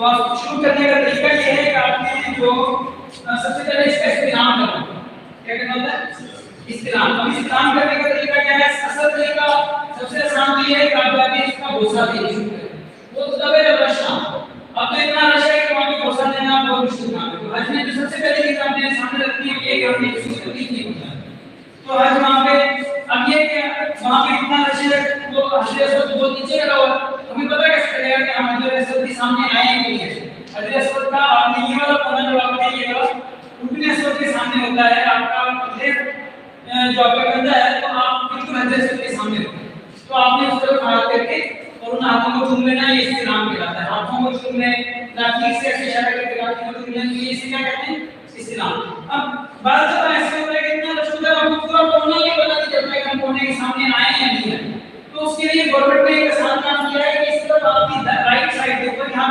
तो आप शुरू करने का तरीका ये है कि आपने जो सबसे पहले इसका इस्तेमाल करना। क्या करना होता है? इस्तेमाल। अब इस्तेमाल करने का तरीका क्या है? असल तरीका सबसे आसान ये है कि आप जाके इसका भूसा दीजिए। वो दबे रश ना। अब तो इतना रश है कि वहां पे भूसा देना बहुत मुश्किल काम है। तो हज में जो सबसे पहले चीज हमने सामने रखी है ये कि हमने इसकी तकलीफ नहीं होता। तो हज वहां पे अब ये कि वहां पे इतना रश है वो हजरत असवद बहुत नीचे लगा हुआ, हमें पता कैसे चलेगा कि हम हजरत असवद के सामने आए हैं कि नहीं? हजरत असवद का आपने ये वाला पन्ना जो आपने ये वाला रुकने असवद के सामने होता है, आपका जो आपका कंधा है, तो आप बिल्कुल हजरत असवद के सामने होते हैं। तो आपने उस तरफ हाथ करके और उन हाथों को चूम लेना, ये इस्तिलाम कहलाता है। हाथों को चूम ले, लाठी से ऐसे इशारा करके लाठी को चूम लेना, ये इसे क्या कहते हैं? इस्तिलाम। अब बात जब ऐसे होता है कि इतना रश होता है, हमको पूरा कोने ये पता नहीं चलता है कि हम कोने के सामने आए हैं या नहीं है। तो उसके लिए गवर्नमेंट ने एक आसान काम किया है कि इस तरफ आपकी राइट साइड के ऊपर यहाँ